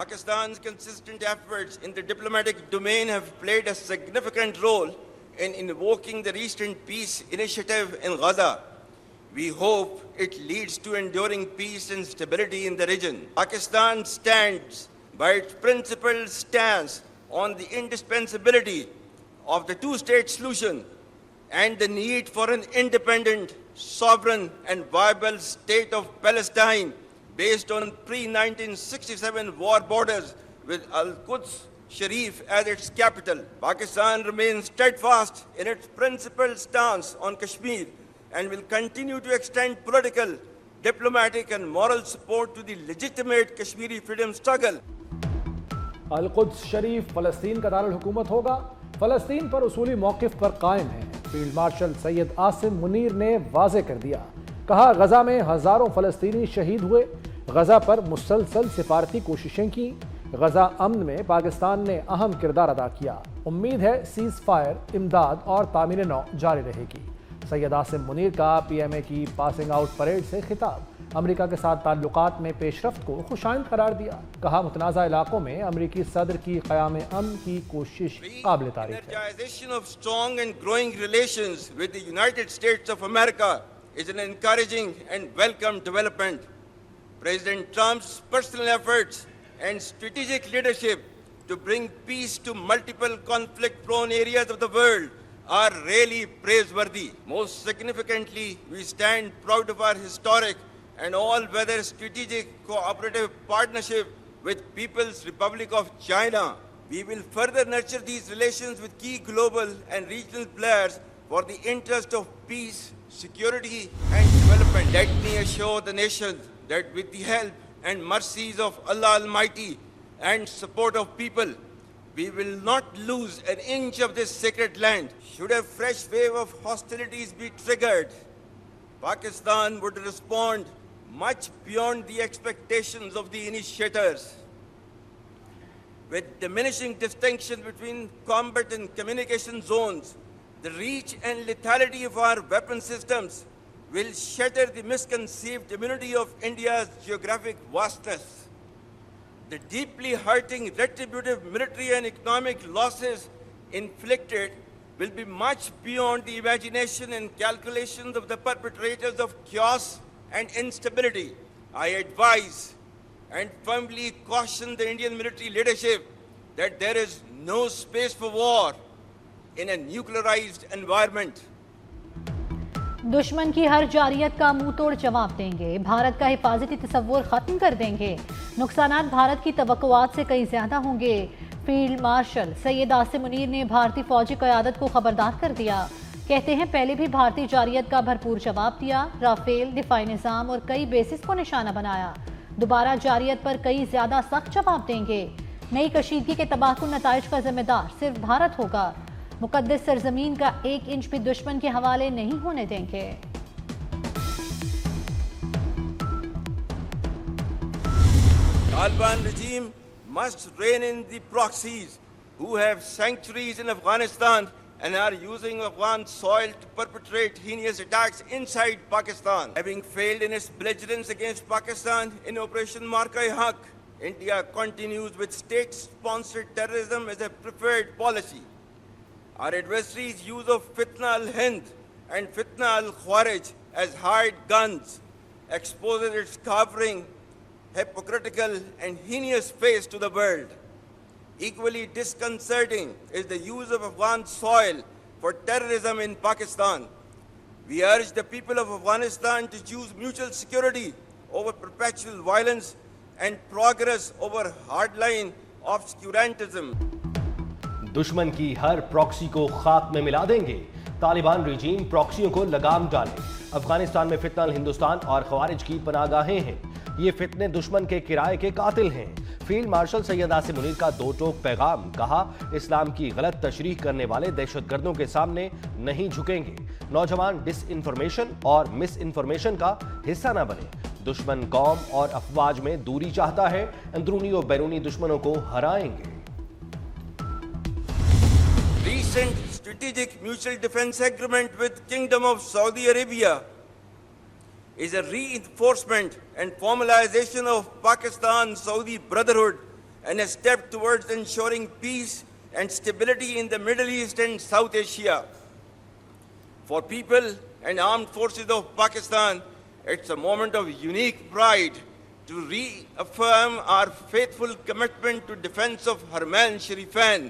Pakistan's consistent efforts in the diplomatic domain have played a significant role in invoking the recent peace initiative in Gaza. We hope it leads to enduring peace and stability in the region. Pakistan stands by its principled stance on the indispensability of the two-state solution and the need for an independent, sovereign and viable state of Palestine based on pre-1967 war borders with Al-Quds Sharif as its capital. Pakistan remains steadfast in its principled stance on Kashmir and will continue to extend political, diplomatic and moral support to the legitimate Kashmiri freedom struggle. القدس شریف فلسطین کا دارالحکومت ہوگا. فلسطین پر اصولی موقف پر قائم ہے. فیلڈ مارشل سید عاصم منیر نے واضح کر دیا. کہا غزہ میں ہزاروں فلسطینی شہید ہوئے. غزہ پر مسلسل سفارتی کوششیں کی. غزہ امن میں پاکستان نے اہم کردار ادا کیا. امید ہے سیز فائر، امداد اور تعمیر نو جاری رہے گی. سید عاصم منیر کا پی ایم اے کی پاسنگ آؤٹ پریڈ سے خطاب. امریکہ کے ساتھ تعلقات میں پیش رفت کو خوشائند قرار دیا. کہا متنازع علاقوں میں امریکی صدر کی قیام امن کی کوشش قابل تعریف ہے. Energization of strong and growing relations with the United States of America is an encouraging and welcome development. President Trump's personal efforts and strategic leadership to bring peace to multiple conflict-prone areas of the world are really praiseworthy. Most significantly, we stand proud of our historic and all-weather strategic cooperative partnership with People's Republic of China. We will further nurture these relations with key global and regional players for the interest of peace, security and development. Let me assure the nation that with the help and mercies of Allah Almighty and support of people, we will not lose an inch of this sacred land. Should a fresh wave of hostilities be triggered, Pakistan would respond much beyond the expectations of the initiators. With diminishing distinction between combat and communication zones, the reach and lethality of our weapon systems will shatter the misconceived immunity of India's geographic vastness. The deeply hurting retributive military and economic losses inflicted will be much beyond the imagination and calculations of the perpetrators of chaos and instability. I advise and firmly caution the Indian military leadership that there is no space for war in a nuclearized environment. دشمن کی ہر جارحیت کا منہ توڑ جواب دیں گے. بھارت کا حفاظتی تصور ختم کر دیں گے. نقصانات بھارت کی توقعات سے کئی زیادہ ہوں گے. فیلڈ مارشل سید عاصم منیر نے بھارتی فوجی قیادت کو خبردار کر دیا. کہتے ہیں پہلے بھی بھارتی جارحیت کا بھرپور جواب دیا. رافیل دفاعی نظام اور کئی بیسز کو نشانہ بنایا. دوبارہ جارحیت پر کئی زیادہ سخت جواب دیں گے. نئی کشیدگی کے تباہ کن نتائج کا ذمہ دار صرف بھارت ہوگا. مقدس سرزمین کا ایک انچ بھی دشمن کے حوالے نہیں ہونے دیں گے. Taliban regime must rein in the proxies who have sanctuaries in Afghanistan and are using Afghan soil to perpetrate heinous attacks inside Pakistan. Having failed in its belligerence against Pakistan in Operation Marka-e-Haq, India continues with state-sponsored terrorism as a preferred policy. Our adversaries' use of Fitna al-Hind and Fitna al-Khawarij as hired guns exposes its cowering, hypocritical and heinous face to the world. Equally disconcerting is the use of Afghan soil for terrorism in Pakistan. We urge the people of Afghanistan to choose mutual security over perpetual violence and progress over hardline obscurantism. دشمن کی ہر proxy کو خاک میں ملا دیں گے. Taliban regime پراکسیوں کو لگام ڈالے. افغانستان میں فتنہ الہندوستان اور خوارج کی پناہ گاہیں ہیں. یہ فتنے دشمن کے کرائے کے قاتل ہیں. فیلڈ مارشل سید عاصم منیر کا دو ٹوک پیغام. کہا اسلام کی غلط تشریح کرنے والے دہشت گردوں کے سامنے نہیں جھکیں گے. نوجوان ڈس انفارمیشن اور مس انفارمیشن کا حصہ نہ بنے. دشمن قوم اور افواج میں دوری چاہتا ہے. اندرونی و بیرونی دشمنوں کو ہرائیں گے. Recent strategic mutual defense agreement with Kingdom of Saudi Arabia is a reinforcement and formalization of Pakistan-Saudi brotherhood and a step towards ensuring peace and stability in the Middle East and South Asia. For people and armed forces of Pakistan, it's a moment of unique pride to reaffirm our faithful commitment to defense of Haramain Sharifain.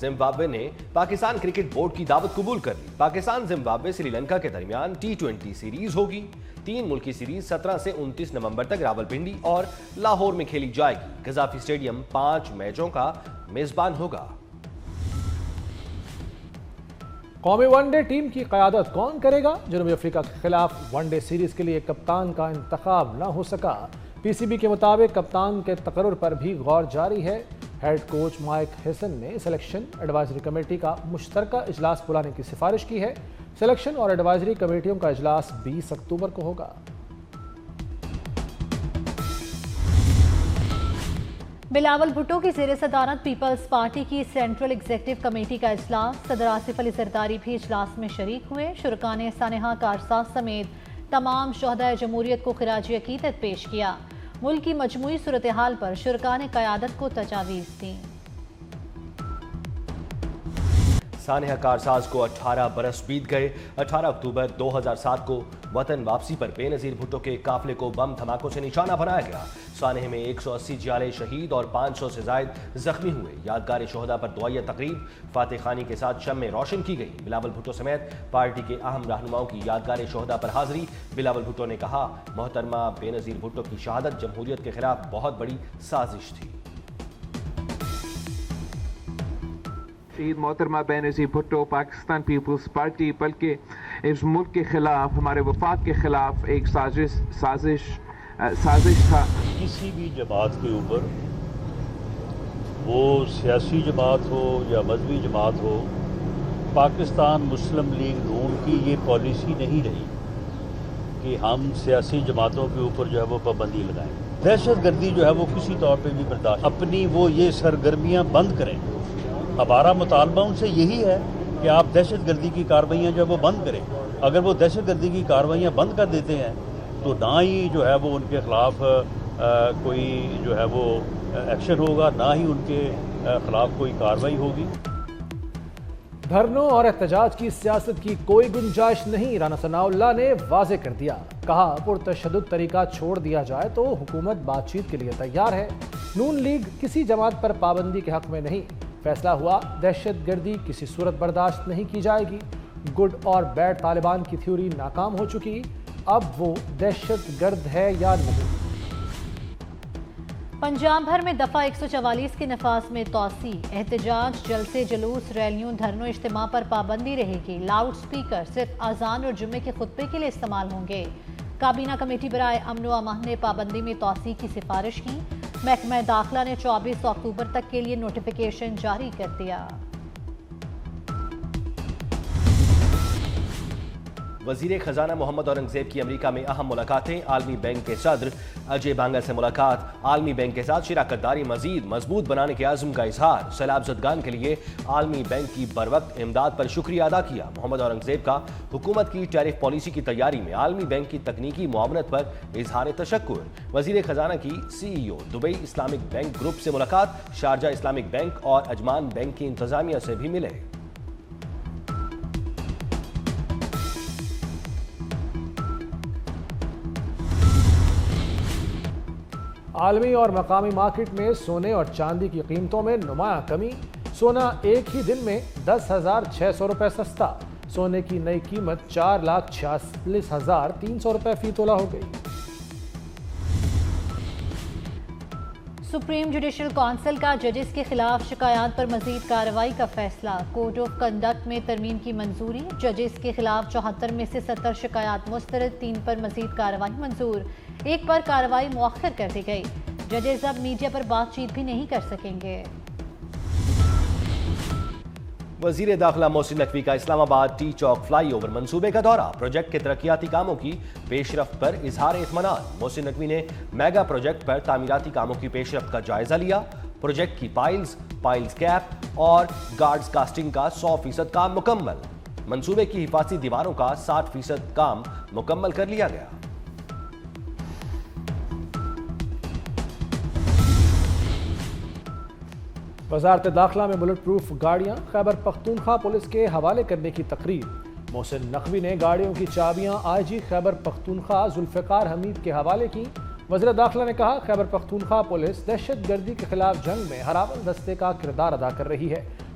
Zimbabwe نے Pakistan cricket board کی دعوت قبول کر لی۔ Pakistan Zimbabwe Sri Lanka کے درمیان T20 series ہوگی۔ 3 ملکی سیریز 17 سے 29 نومبر تک راولپنڈی اور لاہور میں کھیلی جائے گی۔ قذافی اسٹیڈیم 5 میچوں کا میزبان ہوگا۔ قومی ون ڈے ٹیم کی قیادت کون کرے گا؟ جنوبی افریقہ کے خلاف ون ڈے سیریز کے لیے کپتان کا انتخاب نہ ہو سکا۔ پی سی بی کے مطابق کپتان کے تقرر پر بھی غور جاری ہے۔ ہیڈ کوچ مائک ہیسن نے سلیکشن ایڈوائزری کمیٹی کا مشترکہ اجلاس بلانے کی سفارش کی ہے۔ سلیکشن اور ایڈوائزری کمیٹیوں کا اجلاس 20 اکتوبر کو ہوگا۔ بلاول بھٹو کی زیر صدارت پیپلز پارٹی کی سینٹرل ایگزیکٹو کمیٹی کا اجلاس، صدر آصف علی زرداری بھی اجلاس میں شریک ہوئے۔ شرکاء نے سانحہ کارساز سمیت تمام شہدائے جمہوریت کو خراج عقیدت پیش کیا۔ ملک کی مجموعی صورتحال پر شرکاء نے قیادت کو تجاویز دیں۔ سانحہ کارساز کو 18 برس بیت گئے۔ 18 اکتوبر 2007 کو وطن واپسی پر بے نظیر بھٹو کے قافلے کو بم دھماکوں سے نشانہ بنایا گیا۔ سانحہ میں 180 جیالے شہید اور 500 سے زائد زخمی ہوئے۔ یادگار شہداء پر دعائیہ تقریب فاتح خوانی کے ساتھ شمع روشن کی گئی۔ بلاول بھٹو سمیت پارٹی کے اہم رہنماؤں کی یادگار شہداء پر حاضری۔ بلاول بھٹو نے کہا، محترمہ بے نظیر بھٹو کی شہادت جمہوریت کے خلاف بہت بڑی سازش تھی۔ شہید محترمہ بے نظیر بھٹو پاکستان پیپلز پارٹی بلکہ اس ملک کے خلاف، ہمارے وفاق کے خلاف ایک سازش تھا۔ کسی بھی جماعت کے اوپر، وہ سیاسی جماعت ہو یا مذہبی جماعت ہو، پاکستان مسلم لیگ نون کی یہ پالیسی نہیں رہی کہ ہم سیاسی جماعتوں کے اوپر جو ہے وہ پابندی لگائیں۔ دہشت گردی جو ہے وہ کسی طور پہ بھی برداشت، اپنی وہ یہ سرگرمیاں بند کریں۔ ہمارا مطالبہ ان سے یہی ہے کہ آپ دہشت گردی کی کارروائیاں جو ہے وہ بند کریں۔ اگر وہ دہشت گردی کی کارروائیاں بند کر دیتے ہیں تو نہ ہی جو ہے وہ ان کے خلاف کوئی جو ہے وہ ایکشن ہوگا، نہ ہی ان کے خلاف کوئی کارروائی ہوگی۔ دھرنوں اور احتجاج کی سیاست کی کوئی گنجائش نہیں، رانا ثناء اللہ نے واضح کر دیا۔ کہا، پرتشدد طریقہ چھوڑ دیا جائے تو حکومت بات چیت کے لیے تیار ہے۔ نون لیگ کسی جماعت پر پابندی کے حق میں نہیں۔ فیصلہ ہوا، دہشت گردی کسی صورت برداشت نہیں کی جائے گی۔ گڈ اور بیڈ طالبان کی تھیوری ناکام ہو چکی، اب وہ دہشت گرد ہے یا نہیں۔ پنجاب بھر میں دفعہ 144 کے نفاذ میں توسیع، احتجاج، جلسے، جلوس، ریلیوں، دھرنوں، اجتماع پر پابندی رہے گی۔ لاؤڈ سپیکر صرف اذان اور جمعے کے خطبے کے لیے استعمال ہوں گے۔ کابینہ کمیٹی برائے امن و امان نے پابندی میں توسیع کی سفارش کی۔ محکمہ داخلہ نے 24 اکتوبر تک کے لیے نوٹیفیکیشن جاری کر دیا۔ وزیر خزانہ محمد اورنگزیب کی امریکہ میں اہم ملاقاتیں، عالمی بینک کے صدر اجے بانگا سے ملاقات، عالمی بینک کے ساتھ شراکت داری مزید مضبوط بنانے کے عزم کا اظہار، سیلاب زدگان کے لیے عالمی بینک کی بروقت امداد پر شکریہ ادا کیا۔ محمد اورنگزیب کا حکومت کی ٹیرف پالیسی کی تیاری میں عالمی بینک کی تکنیکی معاونت پر اظہار تشکر۔ وزیر خزانہ کی CEO Dubai Islamic bank group سے ملاقات، شارجہ اسلامک بینک اور اجمان بینک کی انتظامیہ سے بھی ملے۔ عالمی اور مقامی مارکیٹ میں سونے اور چاندی کی قیمتوں میں نمایاں کمی، سونا ایک ہی دن میں 10,600 روپے سستا، سونے کی نئی قیمت 4,46,300 روپے فی تولہ ہو گئی۔ سپریم جوڈیشل کونسل کا ججز کے خلاف شکایات پر مزید کارروائی کا فیصلہ، کوڈ آف کنڈکٹ میں ترمیم کی منظوری، ججز کے خلاف 74 میں سے 70 شکایات مسترد، 3 پر مزید کارروائی منظور، 1 پر کارروائی مؤخر کر دی گئی۔ ججز اب میڈیا پر بات چیت بھی نہیں کر سکیں گے۔ وزیر داخلہ محسن نقوی کا اسلام آباد ٹی چوک فلائی اوور منصوبے کا دورہ، پروجیکٹ کے ترقیاتی کاموں کی پیش رفت پر اظہار اطمینان۔ محسن نقوی نے میگا پروجیکٹ پر تعمیراتی کاموں کی پیش رفت کا جائزہ لیا۔ پروجیکٹ کی پائلز کیپ اور گارڈز کاسٹنگ کا 100% کام مکمل، منصوبے کی حفاظتی دیواروں کا 60% کام مکمل کر لیا گیا۔ وزارت داخلہ میں بلٹ پروف گاڑیاں خیبر پختونخوا پولیس کے حوالے کرنے کی تقریب، محسن نقوی نے گاڑیوں کی چابیاں IG خیبر پختونخوا ذوالفقار حمید کے حوالے کی۔ وزیر داخلہ نے کہا، خیبر پختونخوا پولیس دہشت گردی کے خلاف جنگ میں ہراول دستے کا کردار ادا کر رہی ہے۔